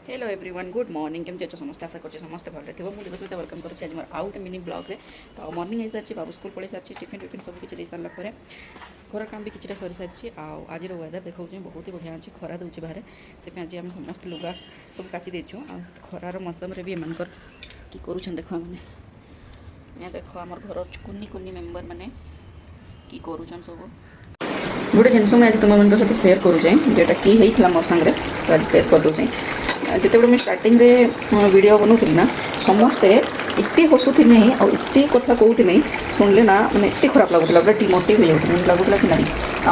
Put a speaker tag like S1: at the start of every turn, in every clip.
S1: Hello everyone good morning केमती अच्छे समस्त आशा कर समस्त भले थी मुझे सहित वेलकम करुँच आज मोर आउ गोटे मिनी ब्लॉग्रे तो मॉर्निंग हो सारी बाबू स्कूल पढ़ी सारी टिफिन टिफिन सब किसी दे सारापर घर काम भी किसी सरी सारी आज वेदर देखा बहुत ही बढ़िया अच्छी खरा दूसरी बाहर से आज आम समस्त लुगा सब काची देचु खरार मौसम भी एम कि करुँच देख मैंने देख आम घर कुनी कुनी मेम्बर मैंने कि करुँच सब गोटे जिनस मुझे आज तुम मन सहित सेयार करुचे जोटा कि होता मोर सांगे तो आज सेयार करदे जिते मुझे स्टार्टिंग वीडियो बनाऊली ना समस्ते इतने हसुी नहीं आते कथा कहते नहीं शुणिले ना मैंने इतने खराब लगुला पूरा डिमोटिव हो जाऊँ लगुला कि नहीं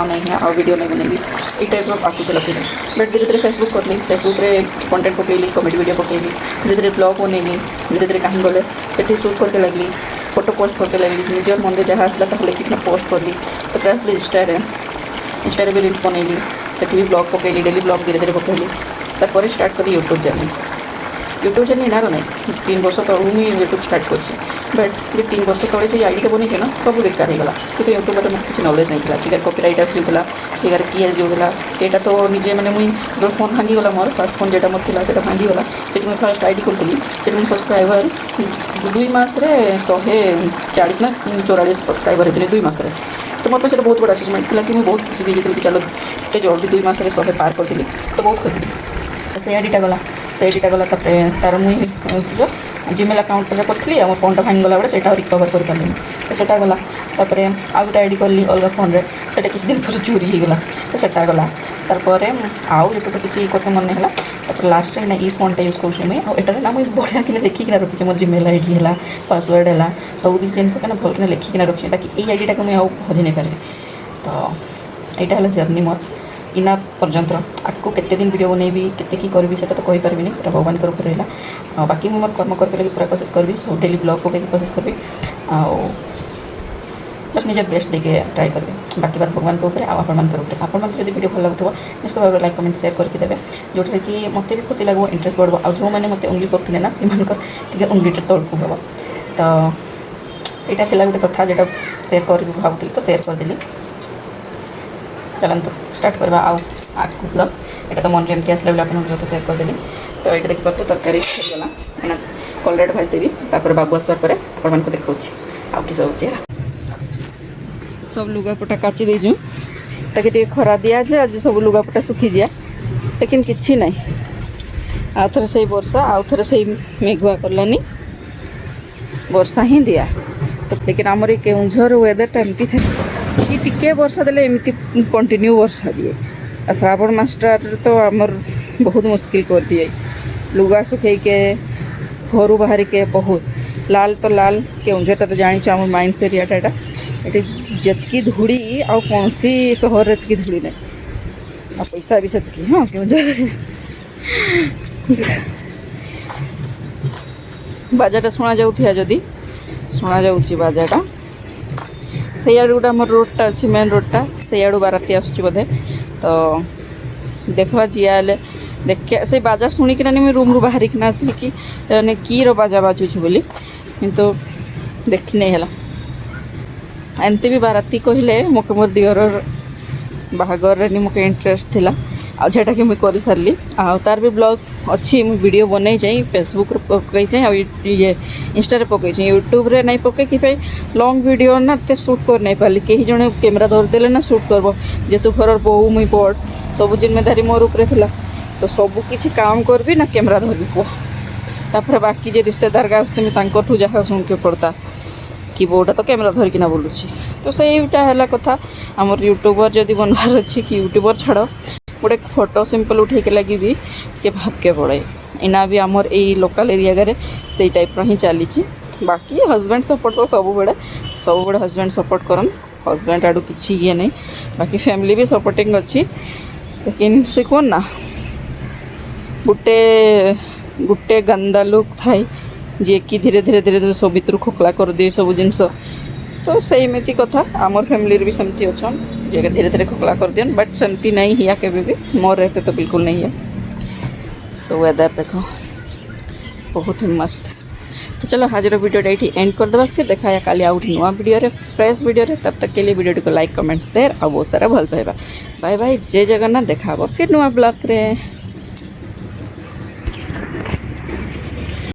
S1: नहीं आ वीडियो नहीं बनेबी ये टाइप आसूला फिर बट धीरे धीरे फेसबुक कली फेसबुक रे कंटेंट पकईली कमेडी वीडियो पकईली धीरे धीरे ब्लॉग बनैली धीरे धीरे कहीं गले से शूट करते लगली फोटो पोस्ट करते लगली निजर मन में जहाँ आसला लिखिना पोस्ट कली तो आसली इंस्टा भी रील्स बनैली से भी ब्लॉग पकईली डेली ब्लॉग धीरे धीरे पकईली तापर स्टार्ट करी यूट्यूब चैनल ना नहीं 3 वर्ष तलू मुझे यूट्यूब स्टार्ट कर बट ये 3 वर्ष तले जो आईडी बनी ना सब बेकार होगा क्योंकि यूट्यूब में मुझे किसी नॉलेज नहीं था टिकार कॉपीराइट आसूला टिकार किए जोला यहाँ तो निजे मैंने मुझे जो फोन भांगीगला मोर फर्स्ट फोन जो मोर था से भांगीगला से मुझे फर्स्ट आईडी खोली से मुझे सब्सक्राइबर 2 मासरे 140 ना 44 सब्सक्राइबर होते 2 मासरे तो मोर पे बहुत बड़ा अचीवमेंट था कि मुझे बहुत खुशी भी कि चलो ये जल्दी 2 मासरे 100 पार करी तो बहुत खुशी से आईडीटा गला से आईडीटा गला तार मुझे जीमेल अकाउंट करी मोर फोन भांगीगला बेले से रिकवर कर पारे तो सेटा गला तापर आउ गोटे आईडी कली अलग फोन रे से किसी दिन पर चोरी होगला तो सेटा गला तार आउ यूट्यूब किसी कत मन है लास्ट ना ये फोनटा यूज कर ना मुझे बढ़िया कि लिखिकी रखी मोर जीमेल आईडी है पासवर्ड है सब किसी जिन भल कि लिखिकी रखी ताकि ये आईडीटा को मुझे हजि नहीं पारे तो यहाँ है जर्नी मोर इना पर्यंत आपको केते दिन वीडियो बनैबी केते की करबी सेटा तो कहि परबिनी सेटा भगवान के ऊपर रहला बाकी मोर कर्म करके लगे पूरा कोशिश करबी सब डेली ब्लॉग को कोशिश करबी बस निज बेस्ट देके ट्राई करबी बाकी बात भगवान के ऊपर आपण मान ऊपर आपण मान यदि वीडियो भल लगुवा निश्चित भाव लाइक कमेंट शेयर करके देबे जोटा कि मते भी खुशी लगो इंटरेस्ट बढ़ो आ जो मैंने मते उंगली करथिले ना सेमानकर टिके उंगलीटा तळकु हेबो तो एटा थिला गोटे कथा जेटा शेयर करबी भाबुतली तो शेयर कर देली चलते स्टार्ट करवा आगू ब्लॉग यहाँ तो मन में एमती आसला बोले आप सेयर करदेली तो ये देखिए तरकारी गला एना कलरेट भाजदेवी तापर बाबू आसवार पर आपण को देखा आउ कि सब सब लुगापटा काची देजु ताकि खरा दिया जाए आज सब लुगापटा सुखी जाए लेकिन किसी ना आउ थे से वर्षा आउ थे से मेघुआ करलानी वर्षा ही दिया तो लेकिन आमर केउझर वेदरटा एमती था कि टिके वर्षा देले एमती कंटिन्यू वर्षा दिए आ श्रावण मासटा तो आमर बहुत मुश्किल कर दिए लुगा सुखे के घर बाहर के बहुत लाल तो लाल केउझरटा तो जानी आम माइंस एरियाटा ये जितकी धूड़ी आ कौन सी सहर की धूड़ी नहीं आ पैसा भी सेतकी हाँ केउझर बाजाटा शुणा जाऊथिया जदि शुणा जाऊँची बाजाटा से आड़ गोटे आम रोडटा अच्छी मेन रोडटा से आड़ बाराती आसुची बोधे तो देखा जिया देखिए से बाजा शुणिकिना मुझे रूम रू बाहर किना आसली कि की रो बाजा बाजुची बोली किंतु देखी नहीं है एमती भी बाराती कहले मोके मोर दियर बाहागर मोके इंटरेस्ट थिला आटा कि मुझे कर सारी तार भी ब्लॉग अच्छी वीडियो बनई जाए फेसबुक पकई जाए ये इंस्टा पकई यूट्यूब रे नहीं पकई लॉन्ग वीडियो ना ते शूट कर नहीं पाली कहीं जड़े कैमेरा धरदेले ना शूट करब जेतु घर बहु मुई बड़ सब जिम्मेदारी मोर उपरे थिला तो सब किसी काम करबी ना कैमेरा धरबी पुआ बाकी जे रिश्तेदार का आसते तांकठू जहाँ शुण के पड़ता कि बोटा तो कैमेरा धरिकिना बोलुची तो सहीटा है कथा आमर यूट्यूबर जदि बनवार अच्छी कि यूट्यूबर छाड़ गोटे फोटो सिंपल उठे के लगी भी कि भावके पड़े इना भी आमर यही लोकल एरिया रे से टाइप ही चली बाकी हजबैंड सपोर्ट तो सब बड़े हजबैंड सपोर्ट करन हजबैंड आड़ू किसी ये नहीं बाकी फैमिली भी सपोर्टिंग अच्छी लेकिन से कौन ना गोटे गोटे गंदा लुक थाए जे कि धीरे धीरे धीरे धीरे सब भर खोखला कर दिए सब जिनस तो से एमती कथा आमर फैमिली भी सेमती अच्छन जे धीरे धीरे खोखला कर दियन बट सेमती नहीं हिया केबे भी मोर रहते तो बिल्कुल नहीं है तो वेदर देखो बहुत ही मस्त तो चलो आज वीडियो ये एंड कर देवा फिर देखा है काली आउट नुआ वीडियो रे फ्रेश वीडियो रे तब तक के लिए वीडियो को लाइक कमेंट शेयर और बहुत सारा भल पाइबा बाय बाय जय जगन्नाथ देखा फिर नुआ ब्लॉग रे।